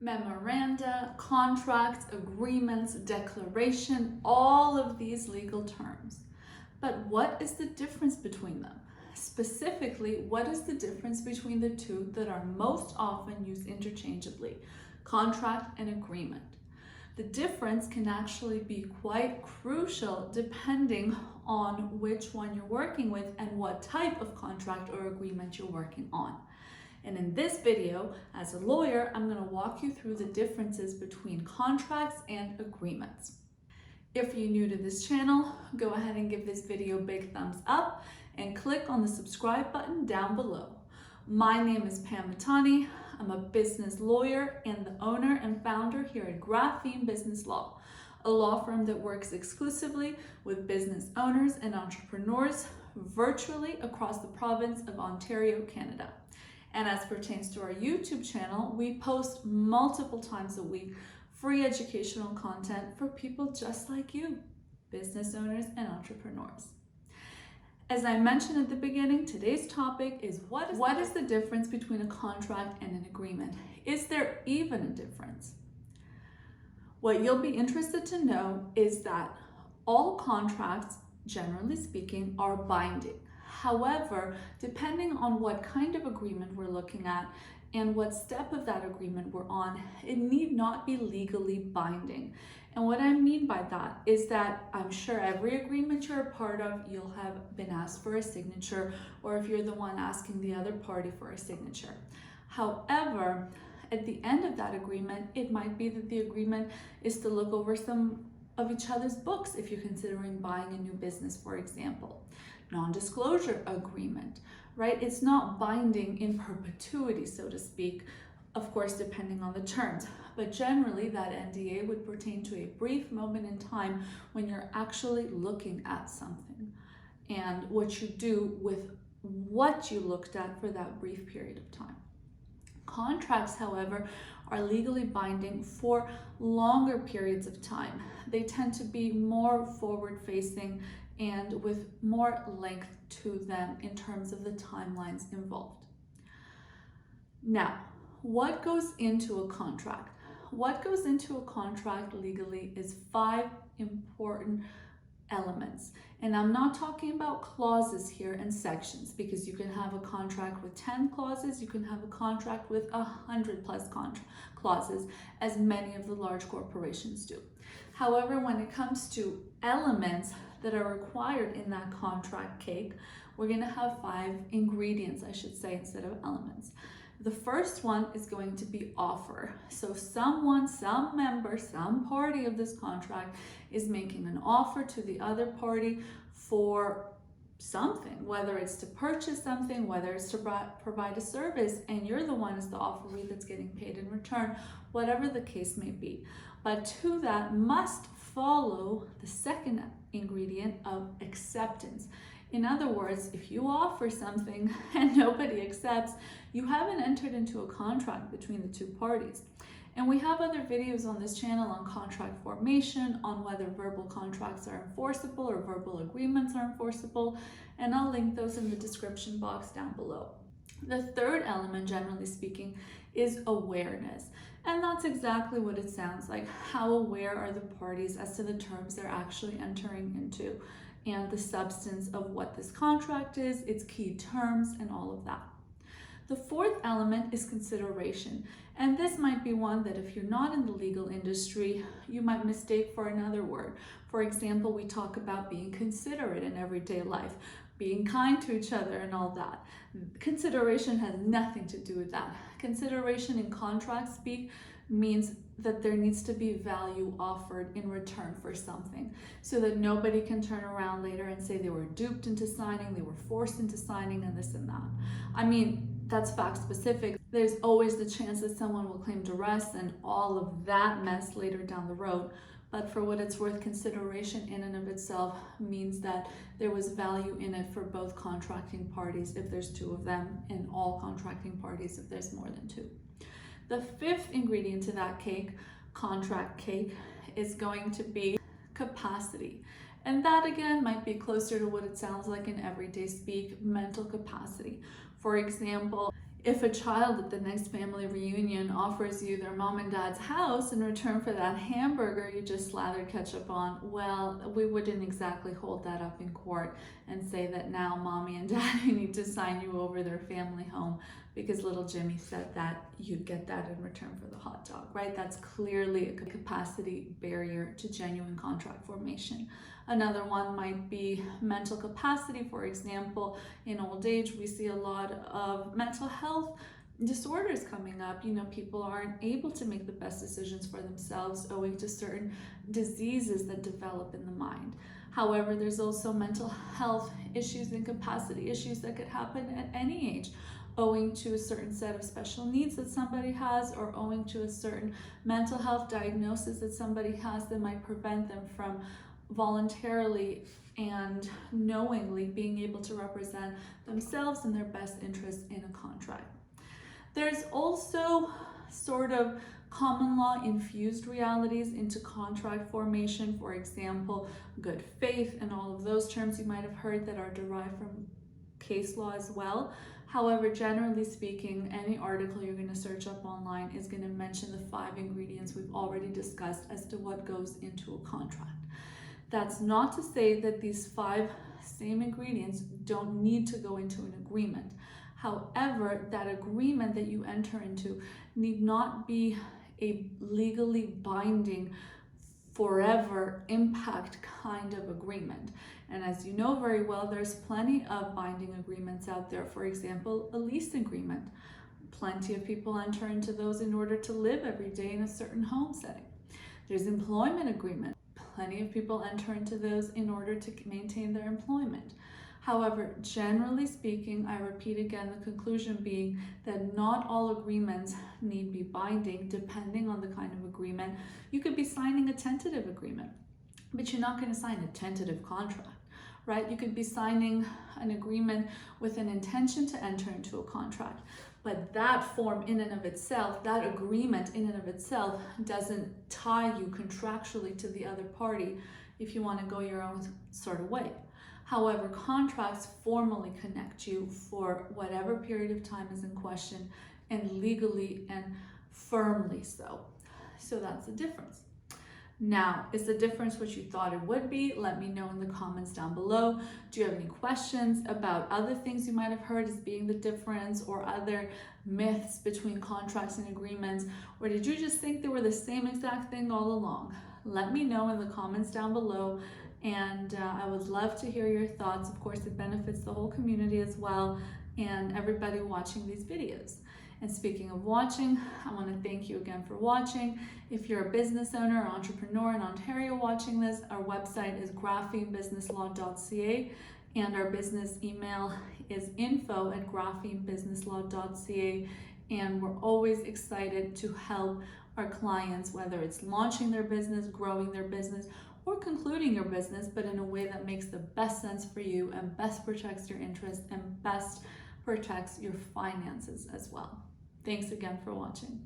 Memoranda, contracts, agreements, declaration, all of these legal terms. But what is the difference between them? Specifically, what is the difference between the two that are most often used interchangeably, contract and agreement? The difference can actually be quite crucial depending on which one you're working with and what type of contract or agreement you're working on. And in this video, as a lawyer, I'm going to walk you through the differences between contracts and agreements. If you're new to this channel, go ahead and give this video a big thumbs up and click on the subscribe button down below. My name is Pamela Metani. I'm a business lawyer and the owner and founder here at Graphene Business Law, a law firm that works exclusively with business owners and entrepreneurs virtually across the province of Ontario, Canada. And as pertains to our YouTube channel, we post multiple times a week free educational content for people just like you, business owners and entrepreneurs. As I mentioned at the beginning, today's topic is what is the difference between a contract and an agreement? Is there even a difference? What you'll be interested to know is that all contracts, generally speaking, are binding. However, depending on what kind of agreement we're looking at and what step of that agreement we're on, it need not be legally binding. And what I mean by that is that I'm sure every agreement you're a part of, you'll have been asked for a signature, or if you're the one asking the other party for a signature. However, at the end of that agreement, it might be that the agreement is to look over some of each other's books if you're considering buying a new business, for example. Non-disclosure agreement, right? It's not binding in perpetuity, so to speak, of course, depending on the terms. But generally, that NDA would pertain to a brief moment in time when you're actually looking at something and what you do with what you looked at for that brief period of time. Contracts, however, are legally binding for longer periods of time. They tend to be more forward-facing and with more length to them in terms of the timelines involved. Now, what goes into a contract? What goes into a contract legally is 5 important elements. And I'm not talking about clauses here and sections, because you can have a contract with 10 clauses, you can have a contract with 100 plus clauses, as many of the large corporations do. However, when it comes to elements that are required in that contract cake, we're going to have 5 ingredients, I should say, instead of elements. The first one is going to be offer. So someone, some member, some party of this contract is making an offer to the other party for something, whether it's to purchase something, whether it's to provide a service, and you're the one as the offeree that's getting paid in return, whatever the case may be. But to that must follow the second ingredient of acceptance. In other words, if you offer something and nobody accepts, you haven't entered into a contract between the two parties. And we have other videos on this channel on contract formation, on whether verbal contracts are enforceable or verbal agreements are enforceable, and I'll link those in the description box down below. The third element, generally speaking, is awareness. And that's exactly what it sounds like. How aware are the parties as to the terms they're actually entering into and the substance of what this contract is, its key terms, and all of that. The fourth element is consideration. And this might be one that if you're not in the legal industry, you might mistake for another word. For example, we talk about being considerate in everyday life, being kind to each other and all that. Consideration has nothing to do with that. Consideration in contract speak means that there needs to be value offered in return for something, so that nobody can turn around later and say they were duped into signing, they were forced into signing, and this and that. I mean, that's fact specific. There's always the chance that someone will claim duress and all of that mess later down the road. But for what it's worth, consideration in and of itself means that there was value in it for both contracting parties if there's 2 of them, and all contracting parties if there's more than 2. The fifth ingredient to that cake, contract cake, is going to be capacity. And that again might be closer to what it sounds like in everyday speak, mental capacity. For example, If a child at the next family reunion offers you their mom and dad's house in return for that hamburger you just slathered ketchup on, well, we wouldn't exactly hold that up in court and say that now mommy and daddy need to sign you over their family home because little Jimmy said that you'd get that in return for the hot dog, right? That's clearly a capacity barrier to genuine contract formation. Another one might be mental capacity. For example, in old age, we see a lot of mental health disorders coming up. People aren't able to make the best decisions for themselves owing to certain diseases that develop in the mind. However, there's also mental health issues and capacity issues that could happen at any age, owing to a certain set of special needs that somebody has, or owing to a certain mental health diagnosis that somebody has that might prevent them from voluntarily and knowingly being able to represent themselves and their best interests in a contract. There's also sort of common law infused realities into contract formation. For example, good faith and all of those terms you might have heard that are derived from case law as well. However, generally speaking, any article you're going to search up online is going to mention the 5 ingredients we've already discussed as to what goes into a contract. That's not to say that these 5 same ingredients don't need to go into an agreement. However, that agreement that you enter into need not be a legally binding, forever impact kind of agreement. And as you know very well, there's plenty of binding agreements out there. For example, a lease agreement. Plenty of people enter into those in order to live every day in a certain home setting. There's employment agreement. Plenty of people enter into those in order to maintain their employment. However, generally speaking, I repeat again, the conclusion being that not all agreements need be binding depending on the kind of agreement. You could be signing a tentative agreement, but you're not going to sign a tentative contract, right? You could be signing an agreement with an intention to enter into a contract, but that form in and of itself, that agreement in and of itself doesn't tie you contractually to the other party if you want to go your own sort of way. However, contracts formally connect you for whatever period of time is in question, and legally and firmly so. So that's the difference. Now, is the difference what you thought it would be? Let me know in the comments down below. Do you have any questions about other things you might have heard as being the difference, or other myths between contracts and agreements? Or did you just think they were the same exact thing all along? Let me know in the comments down below. And I would love to hear your thoughts. Of course, it benefits the whole community as well, and everybody watching these videos. And speaking of watching, I want to thank you again for watching. If you're a business owner or entrepreneur in Ontario watching this, our website is graphenebusinesslaw.ca, and our business email is info@graphenebusinesslaw.ca. And we're always excited to help our clients, whether it's launching their business, growing their business, or concluding your business, but in a way that makes the best sense for you and best protects your interests and best protects your finances as well. Thanks again for watching.